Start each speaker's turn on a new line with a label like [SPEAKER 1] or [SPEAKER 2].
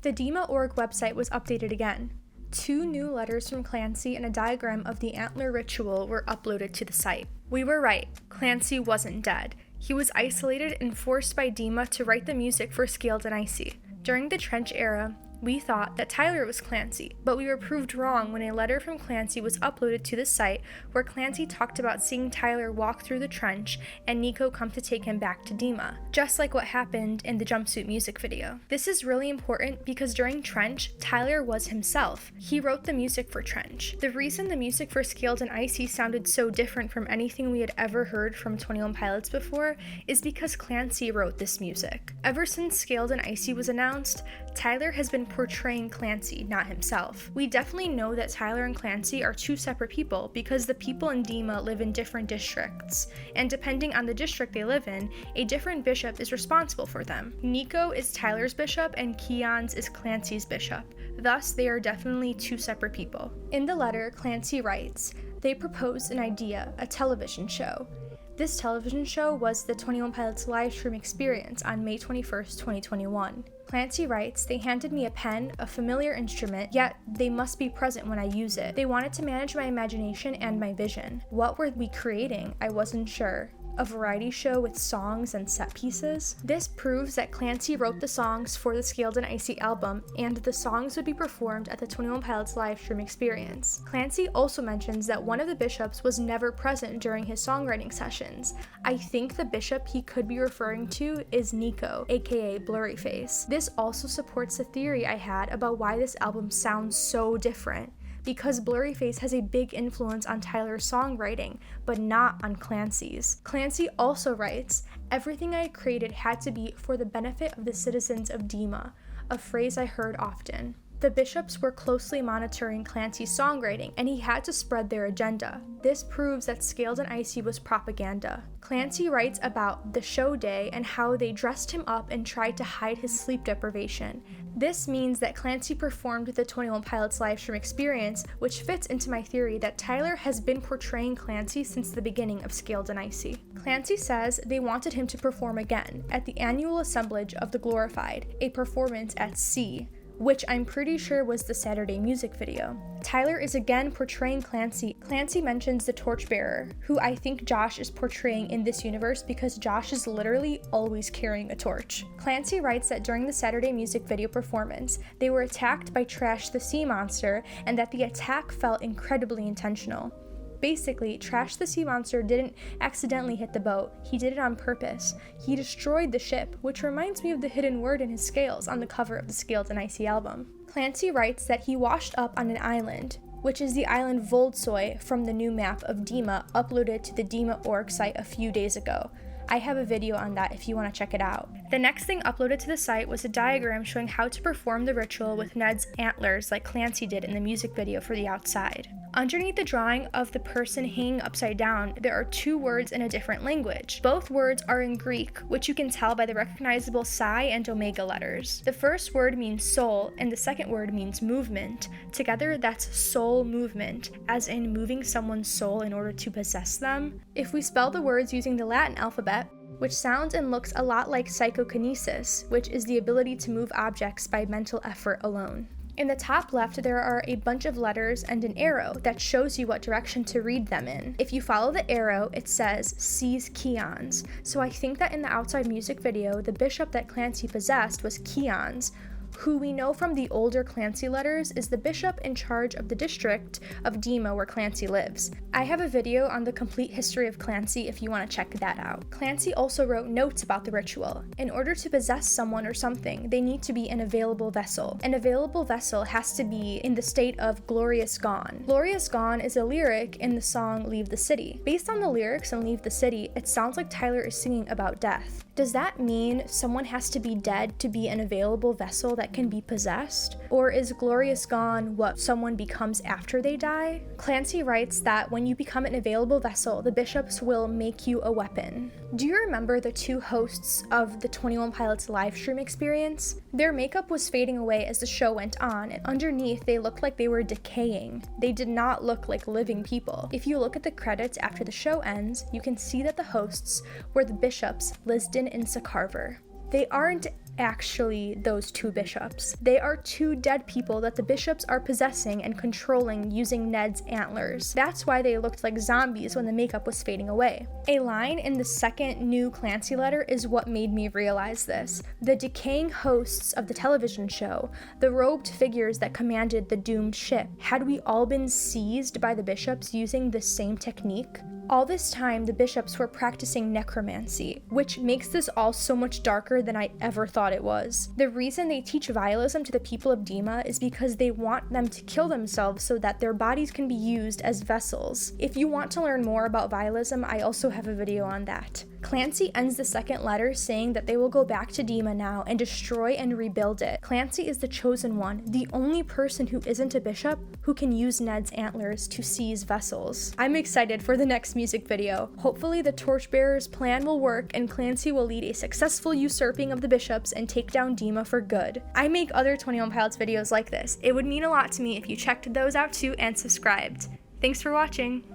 [SPEAKER 1] The dmaorg website was updated again. 2 new letters from Clancy and a diagram of the antler ritual were uploaded to the site. We were right, Clancy wasn't dead. He was isolated and forced by Dema to write the music for Scaled and Icy. During the Trench era, we thought that Tyler was Clancy, but we were proved wrong when a letter from Clancy was uploaded to the site where Clancy talked about seeing Tyler walk through the trench and Nico come to take him back to Dema, just like what happened in the jumpsuit music video. This is really important because during Trench, Tyler was himself. He wrote the music for Trench. The reason the music for Scaled and Icy sounded so different from anything we had ever heard from 21 Pilots before is because Clancy wrote this music. Ever since Scaled and Icy was announced, Tyler has been portraying Clancy, not himself. We definitely know that Tyler and Clancy are 2 separate people because the people in Dema live in different districts, and depending on the district they live in, a different bishop is responsible for them. Nico is Tyler's bishop and Keon's is Clancy's bishop. Thus, they are definitely 2 separate people. In the letter, Clancy writes, they proposed an idea, a television show. This television show was the 21 Pilots livestream experience on May 21st, 2021. Clancy writes, they handed me a pen, a familiar instrument, yet they must be present when I use it. They wanted to manage my imagination and my vision. What were we creating? I wasn't sure. A variety show with songs and set pieces? This proves that Clancy wrote the songs for the Scaled and Icy album, and the songs would be performed at the 21 Pilots livestream experience. Clancy also mentions that one of the bishops was never present during his songwriting sessions. I think the bishop he could be referring to is Nico, aka Blurryface. This also supports the theory I had about why this album sounds so different, because Blurryface has a big influence on Tyler's songwriting, but not on Clancy's. Clancy also writes, everything I created had to be for the benefit of the citizens of Dema, a phrase I heard often. The bishops were closely monitoring Clancy's songwriting, and he had to spread their agenda. This proves that Scaled and Icy was propaganda. Clancy writes about the show day and how they dressed him up and tried to hide his sleep deprivation. This means that Clancy performed the 21 Pilots livestream experience, which fits into my theory that Tyler has been portraying Clancy since the beginning of Scaled and Icy. Clancy says they wanted him to perform again at the annual assemblage of the Glorified, a performance at C, which I'm pretty sure was the Saturday music video. Tyler is again portraying Clancy. Clancy mentions the torchbearer, who I think Josh is portraying in this universe because Josh is literally always carrying a torch. Clancy writes that during the Saturday music video performance, they were attacked by Trash the Sea Monster and that the attack felt incredibly intentional. Basically, Trash the Sea Monster didn't accidentally hit the boat, he did it on purpose. He destroyed the ship, which reminds me of the hidden word in his scales on the cover of the Scaled and Icy album. Clancy writes that he washed up on an island, which is the island Voldsoy from the new map of Dema uploaded to the dmaorg site a few days ago. I have a video on that if you want to check it out. The next thing uploaded to the site was a diagram showing how to perform the ritual with Ned's antlers like Clancy did in the music video for The Outside. Underneath the drawing of the person hanging upside down, there are 2 words in a different language. Both words are in Greek, which you can tell by the recognizable psi and omega letters. The first word means soul, and the second word means movement. Together, that's soul movement, as in moving someone's soul in order to possess them. If we spell the words using the Latin alphabet, which sounds and looks a lot like psychokinesis, which is the ability to move objects by mental effort alone. In the top left, there are a bunch of letters and an arrow that shows you what direction to read them in. If you follow the arrow, it says, seize Keon's. So I think that in the Outside music video, the bishop that Clancy possessed was Keon's, who we know from the older Clancy letters is the bishop in charge of the district of Dema where Clancy lives. I have a video on the complete history of Clancy if you want to check that out. Clancy also wrote notes about the ritual. In order to possess someone or something, they need to be an available vessel. An available vessel has to be in the state of glorious gone. Glorious gone is a lyric in the song Leave the City. Based on the lyrics in Leave the City, it sounds like Tyler is singing about death. Does that mean someone has to be dead to be an available vessel that can be possessed? Or is glorious gone what someone becomes after they die? Clancy writes that when you become an available vessel, the bishops will make you a weapon. Do you remember the 2 hosts of the 21 Pilots livestream experience? Their makeup was fading away as the show went on, and underneath they looked like they were decaying. They did not look like living people. If you look at the credits after the show ends, you can see that the hosts were the bishops Lisden and Sakarver. They aren't actually those two bishops. They are two dead people that the bishops are possessing and controlling using Ned's antlers. That's why they looked like zombies when the makeup was fading away. A line in the second new Clancy letter is what made me realize this. The decaying hosts of the television show, the robed figures that commanded the doomed ship, had we all been seized by the bishops using the same technique? All this time, the bishops were practicing necromancy, which makes this all so much darker than I ever thought it was. The reason they teach vialism to the people of Dema is because they want them to kill themselves so that their bodies can be used as vessels. If you want to learn more about vialism, I also have a video on that. Clancy ends the second letter saying that they will go back to Dema now and destroy and rebuild it. Clancy is the chosen one, the only person who isn't a bishop who can use Ned's antlers to seize vessels. I'm excited for the next music video. Hopefully the Torchbearer's plan will work and Clancy will lead a successful usurping of the bishops and take down Dema for good. I make other 21 Pilots videos like this. It would mean a lot to me if you checked those out too and subscribed. Thanks for watching!